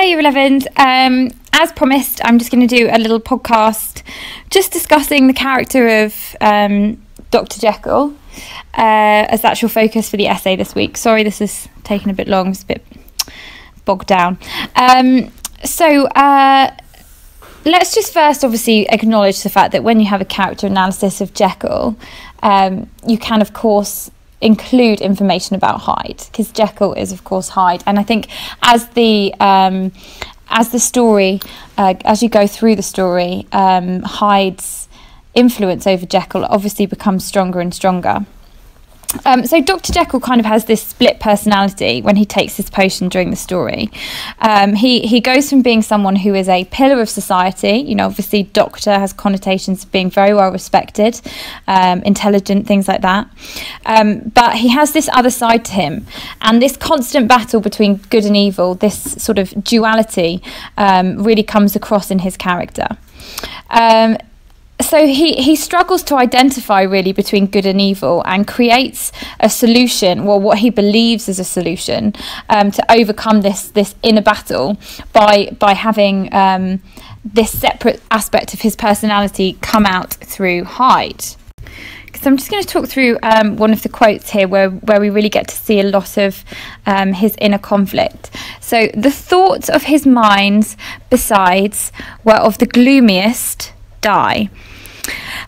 Hello, Year 11s. As promised, I'm just going to do a little podcast just discussing the character of Dr. Jekyll as the actual focus for the essay this week. Sorry, this is taking a bit long. It's a bit bogged down. Let's just first obviously acknowledge the fact that when you have a character analysis of Jekyll, you can, of course, include information about Hyde, because Jekyll is, of course, Hyde. And I think as the story, as you go through the story, Hyde's influence over Jekyll obviously becomes stronger and stronger. So Dr. Jekyll kind of has this split personality when he takes his potion during the story. He goes from being someone who is a pillar of society, you know, obviously doctor has connotations of being very well respected, intelligent, things like that. But he has this other side to him, and this constant battle between good and evil, this sort of duality, really comes across in his character. So he struggles to identify really between good and evil, and creates a solution, well, what he believes is a solution, to overcome this inner battle by having this separate aspect of his personality come out through Hyde. So I'm just going to talk through one of the quotes here where we really get to see a lot of his inner conflict. So, the thoughts of his mind, besides, were of the gloomiest dye.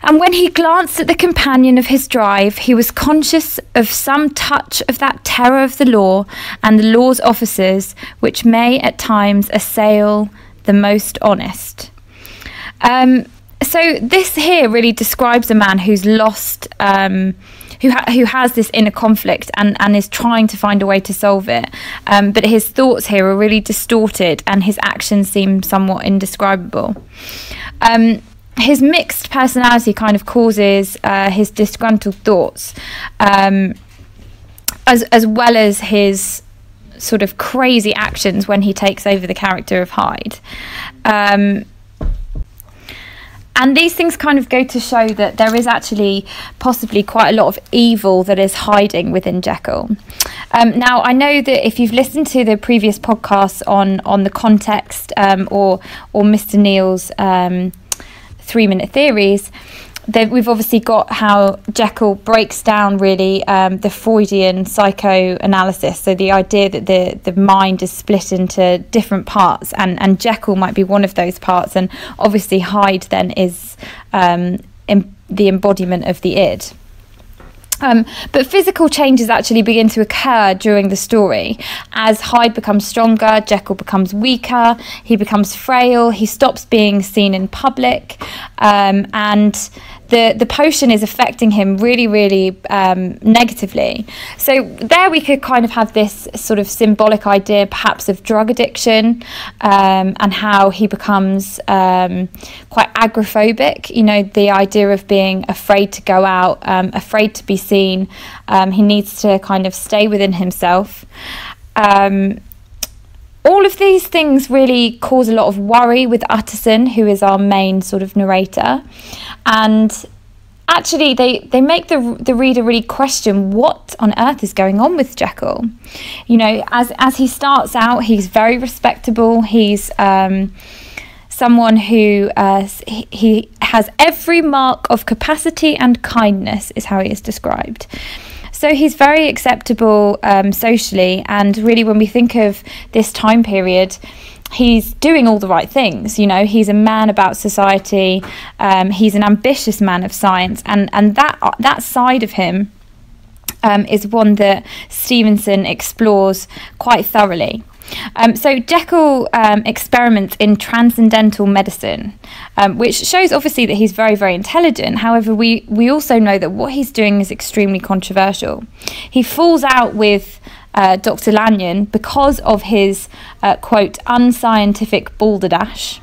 And when he glanced at the companion of his drive, he was conscious of some touch of that terror of the law and the law's officers, which may at times assail the most honest. So this here really describes a man who's lost, who has this inner conflict and is trying to find a way to solve it. But his thoughts here are really distorted, and his actions seem somewhat indescribable. His mixed personality kind of causes his disgruntled thoughts, as well as his sort of crazy actions when he takes over the character of Hyde. And these things kind of go to show that there is actually possibly quite a lot of evil that is hiding within Jekyll. Now, I know that if you've listened to the previous podcasts on the context or Mr. Neil's 3-minute theories, that we've obviously got how Jekyll breaks down really the Freudian psychoanalysis, so the idea that the mind is split into different parts, and Jekyll might be one of those parts, and obviously Hyde then is the embodiment of the id. But physical changes actually begin to occur during the story. As Hyde becomes stronger, Jekyll becomes weaker, he becomes frail, he stops being seen in public, and the potion is affecting him really, really negatively. So there we could kind of have this sort of symbolic idea perhaps of drug addiction, and how he becomes quite agoraphobic, you know, the idea of being afraid to go out, afraid to be seen. He needs to kind of stay within himself. All of these things really cause a lot of worry with Utterson, who is our main sort of narrator. And actually, they make the reader really question what on earth is going on with Jekyll. You know, as he starts out, he's very respectable. He's someone who he has every mark of capacity and kindness, is how he is described. So he's very acceptable socially, and really when we think of this time period, he's doing all the right things. You know, he's a man about society, he's an ambitious man of science, and that side of him is one that Stevenson explores quite thoroughly. So Jekyll experiments in transcendental medicine, which shows obviously that he's very, very intelligent. However, we also know that what he's doing is extremely controversial. He falls out with Dr. Lanyon because of his, quote, unscientific balderdash.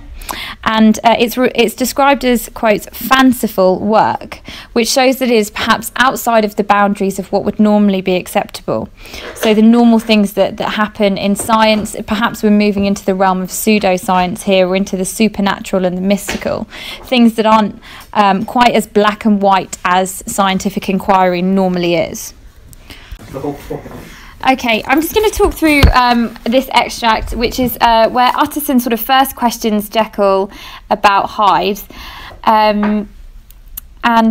And it's described as, quote, fanciful work, which shows that it is perhaps outside of the boundaries of what would normally be acceptable. So the normal things that happen in science, perhaps we're moving into the realm of pseudoscience here, or into the supernatural and the mystical, things that aren't quite as black and white as scientific inquiry normally is. Okay, I'm just going to talk through this extract, which is where Utterson sort of first questions Jekyll about Hyde. And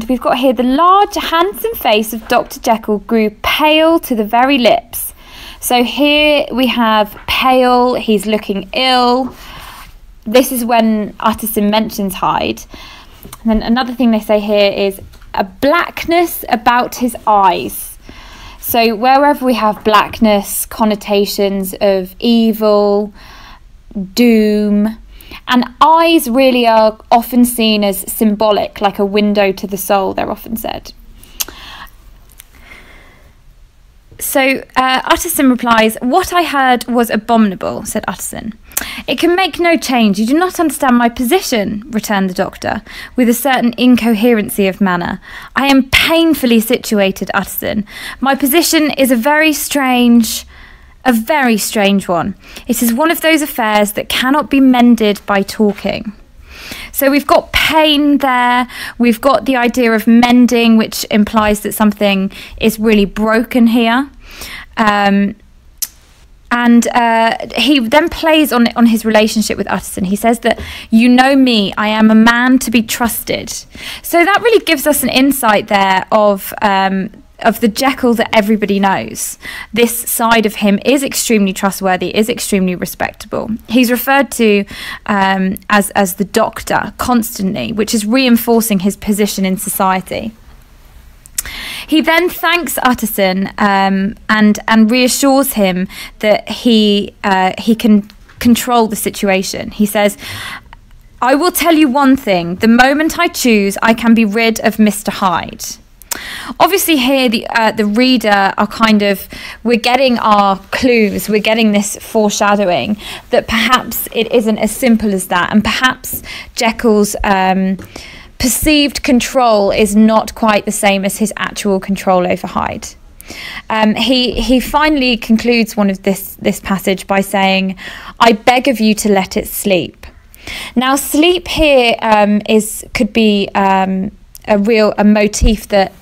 we've got here, the large, handsome face of Dr. Jekyll grew pale to the very lips. So here we have pale, he's looking ill. This is when Utterson mentions Hyde. And then another thing they say here is a blackness about his eyes. So wherever we have blackness, connotations of evil, doom, and eyes really are often seen as symbolic, like a window to the soul, they're often said. So Utterson replies, "What I heard was abominable," said Utterson. "It can make no change. You do not understand my position," returned the doctor, with a certain incoherency of manner. "I am painfully situated, Utterson. My position is a very strange one. It is one of those affairs that cannot be mended by talking." So we've got pain there, we've got the idea of mending, which implies that something is really broken here. And he then plays on his relationship with Utterson. He says that, "You know me, I am a man to be trusted." So that really gives us an insight there of the Jekyll that everybody knows. This side of him is extremely trustworthy, is extremely respectable. He's referred to as the doctor constantly, which is reinforcing his position in society. He then thanks Utterson and reassures him that he can control the situation. He says, "I will tell you one thing. The moment I choose, I can be rid of Mr. Hyde." Obviously here the reader are we're getting our clues, we're getting this foreshadowing that perhaps it isn't as simple as that, and perhaps Jekyll's perceived control is not quite the same as his actual control over Hyde. He finally concludes one of this passage by saying, "I beg of you to let it sleep." Now sleep here could be a motif that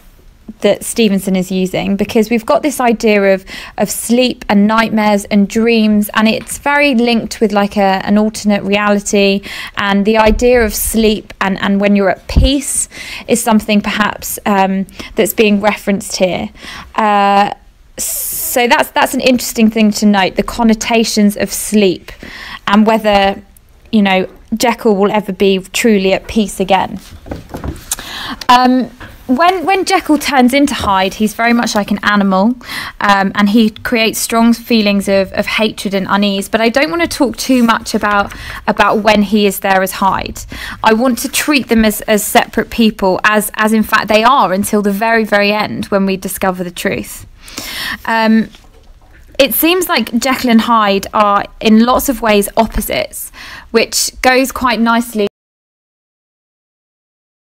Stevenson is using, because we've got this idea of sleep and nightmares and dreams, and it's very linked with like an alternate reality, and the idea of sleep and when you're at peace is something perhaps that's being referenced here. So that's an interesting thing to note, the connotations of sleep and whether, you know, Jekyll will ever be truly at peace again. When Jekyll turns into Hyde, he's very much like an animal, and he creates strong feelings of hatred and unease. But I don't want to talk too much about when he is there as Hyde. I want to treat them as separate people, as in fact they are, until the very, very end when we discover the truth. It seems like Jekyll and Hyde are in lots of ways opposites, which goes quite nicely